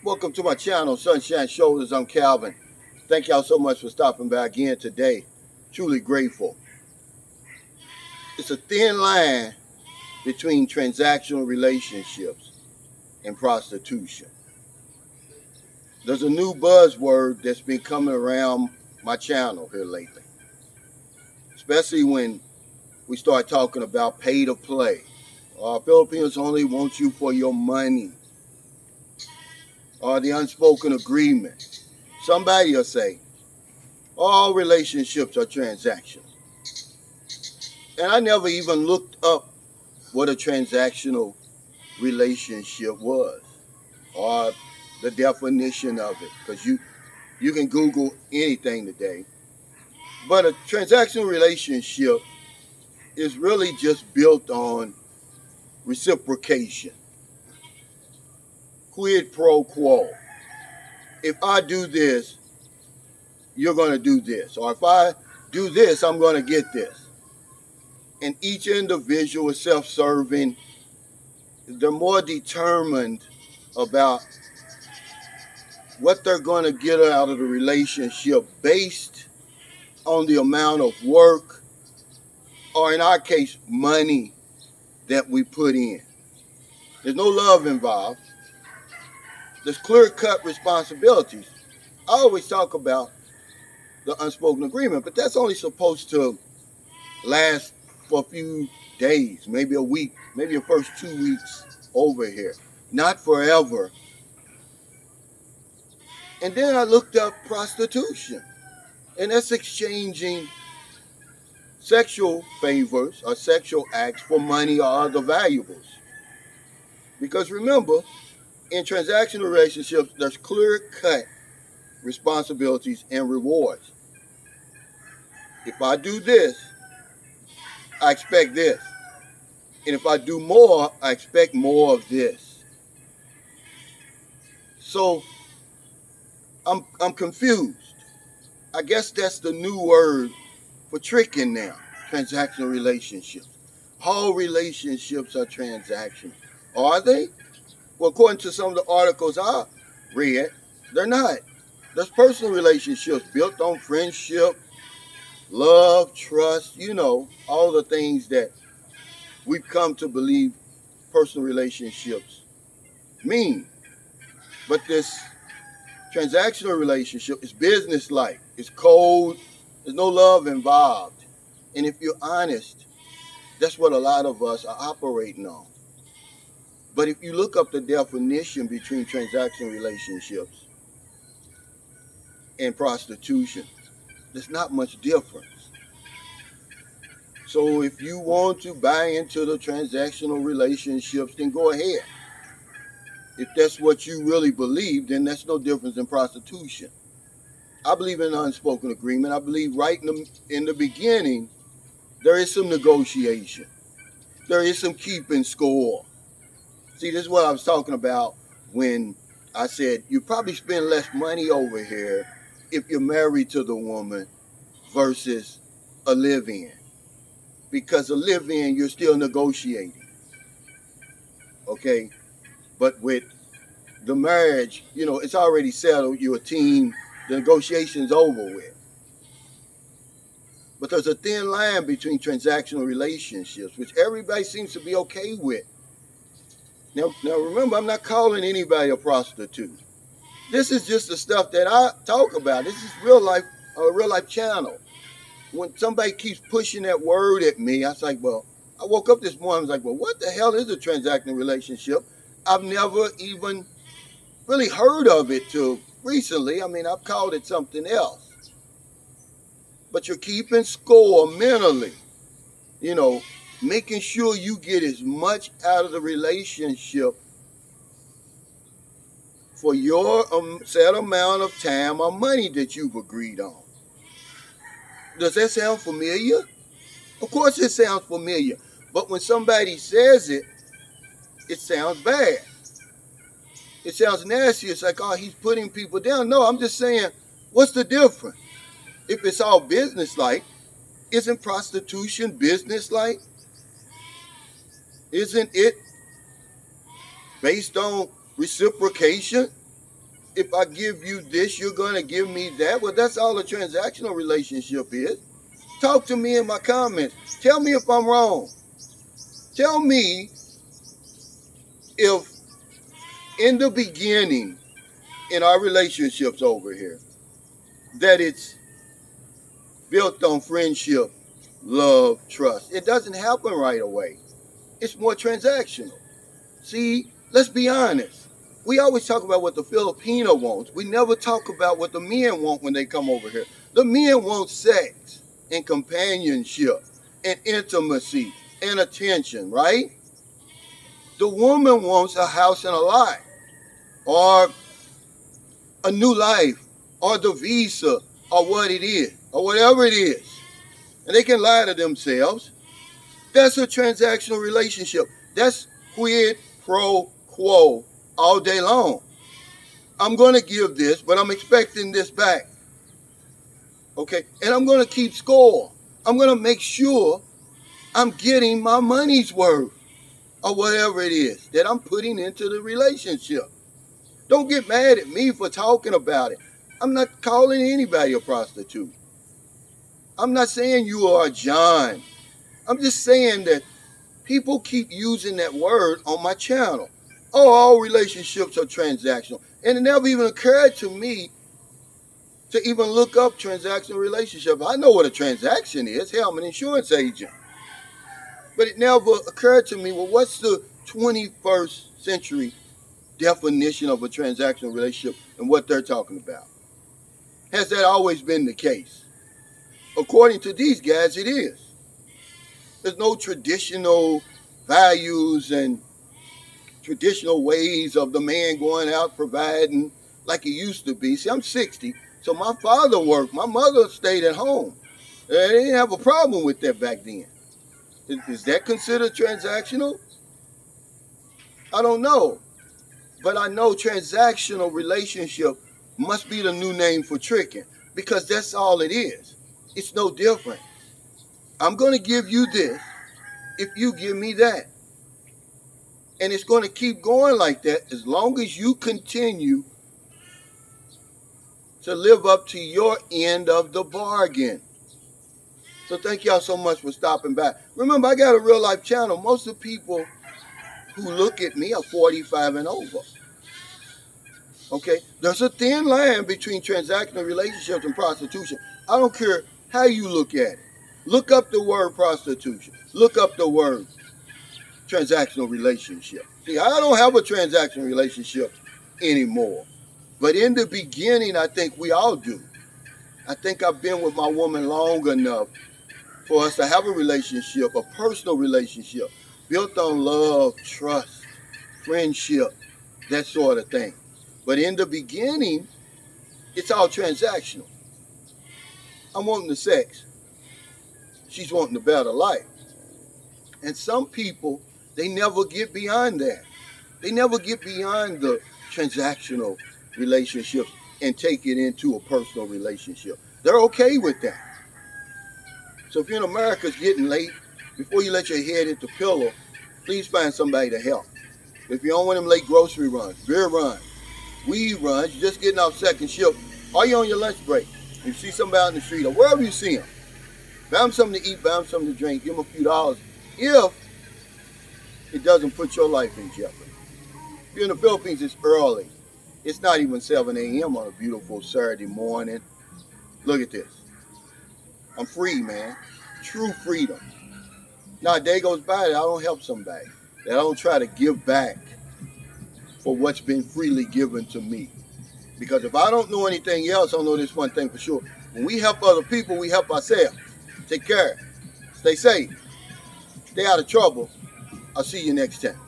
Welcome to my channel, Sunshine Shoulders. I'm Calvin. Thank y'all so much for stopping by again today. Truly grateful. It's a thin line between transactional relationships and prostitution. There's a new buzzword that's been coming around my channel here lately, especially when we start talking about pay to play. Filipinos only want you for your money, or the unspoken agreement. Somebody will say, all relationships are transactional. And I never even looked up what a transactional relationship was or the definition of it, because you can Google anything today. But a transactional relationship is really just built on reciprocation, quid pro quo. If I do this, you're going to do this. Or if I do this, I'm going to get this. And each individual is self-serving. They're more determined about what they're going to get out of the relationship based on the amount of work, or in our case, money that we put in. There's no love involved. There's clear-cut responsibilities. I always talk about the unspoken agreement, but that's only supposed to last for a few days, maybe a week, maybe the first 2 weeks over here, not forever. And then I looked up prostitution, and that's exchanging sexual favors or sexual acts for money or other valuables. Because remember, in transactional relationships, there's clear-cut responsibilities and rewards. If I do this, I expect this. And if I do more, I expect more of this. So I'm confused. I guess that's the new word for tricking now, transactional relationships. All relationships are transactional. Are they? Well, according to some of the articles I read, they're not. There's personal relationships built on friendship, love, trust, all the things that we've come to believe personal relationships mean. But this transactional relationship is business-like. It's cold. There's no love involved. And if you're honest, that's what a lot of us are operating on. But if you look up the definition between transactional relationships and prostitution, there's not much difference. So if you want to buy into the transactional relationships, then go ahead. If that's what you really believe, then that's no difference in prostitution. I believe in unspoken agreement. I believe right in the beginning, there is some negotiation. There is some keeping score. See, this is what I was talking about when I said you probably spend less money over here if you're married to the woman versus a live-in. Because a live-in, you're still negotiating. Okay? But with the marriage, it's already settled. You're a team. The negotiation's over with. But there's a thin line between transactional relationships, which everybody seems to be okay with. Now remember, I'm not calling anybody a prostitute. This is just the stuff that I talk about. This is real life, a real life channel. When somebody keeps pushing that word at me, I was like, well, I woke up this morning, I was like, well, what the hell is a transactional relationship? I've never even really heard of it till recently. I mean, I've called it something else. But you're keeping score mentally, making sure you get as much out of the relationship for your set amount of time or money that you've agreed on. Does that sound familiar? Of course it sounds familiar. But when somebody says it, it sounds bad. It sounds nasty. It's like, oh, he's putting people down. No, I'm just saying, what's the difference? If it's all business-like, isn't prostitution business-like? Isn't it based on reciprocation? if I give you this, you're going to give me that. Well, that's all a transactional relationship is. Talk to me in my comments. Tell me if I'm wrong. Tell me if in the beginning in our relationships over here that it's built on friendship, love, trust. It doesn't happen right away. It's more transactional. See, let's be honest. We always talk about what the Filipino wants. We never talk about what the men want when they come over here. The men want sex and companionship and intimacy and attention, right? The woman wants a house and a lot, or a new life, or the visa, or what it is, or whatever it is. And they can lie to themselves. That's a transactional relationship. That's quid pro quo all day long. I'm going to give this, but I'm expecting this back. Okay? And I'm going to keep score. I'm going to make sure I'm getting my money's worth, or whatever it is that I'm putting into the relationship. Don't get mad at me for talking about it. I'm not calling anybody a prostitute. I'm not saying you are John. I'm just saying that people keep using that word on my channel. Oh, all relationships are transactional. And it never even occurred to me to even look up transactional relationship. I know what a transaction is. Hell, I'm an insurance agent. But it never occurred to me, well, what's the 21st century definition of a transactional relationship and what they're talking about? Has that always been the case? According to these guys, it is. There's no traditional values and traditional ways of the man going out providing like it used to be. See, I'm 60, so my father worked. My mother stayed at home. They didn't have a problem with that back then. Is that considered transactional? I don't know. But I know transactional relationship must be the new name for tricking, because that's all it is. It's no different. I'm going to give you this if you give me that. And it's going to keep going like that as long as you continue to live up to your end of the bargain. So thank y'all so much for stopping by. Remember, I got a real life channel. Most of the people who look at me are 45 and over. Okay? There's a thin line between transactional relationships and prostitution. I don't care how you look at it. Look up the word prostitution. Look up the word transactional relationship. See, I don't have a transactional relationship anymore. But in the beginning, I think we all do. I think I've been with my woman long enough for us to have a relationship, a personal relationship, built on love, trust, friendship, that sort of thing. But in the beginning, it's all transactional. I'm wanting the sex. She's wanting the better life. And some people, they never get beyond that. They never get beyond the transactional relationships and take it into a personal relationship. They're okay with that. So if you're in America, it's getting late, before you let your head hit the pillow, please find somebody to help. If you're on one of them late grocery runs, beer runs, weed runs, you're just getting off second shift, or you're on your lunch break, you see somebody on the street or wherever you see them, buy them something to eat, buy them something to drink, give them a few dollars, if it doesn't put your life in jeopardy. If you're in the Philippines, it's early. It's not even 7 a.m. on a beautiful Saturday morning. Look at this. I'm free, man. True freedom. Now, a day goes by that I don't help somebody, that I don't try to give back for what's been freely given to me. Because if I don't know anything else, I know this one thing for sure. When we help other people, we help ourselves. Take care. Stay safe. Stay out of trouble. I'll see you next time.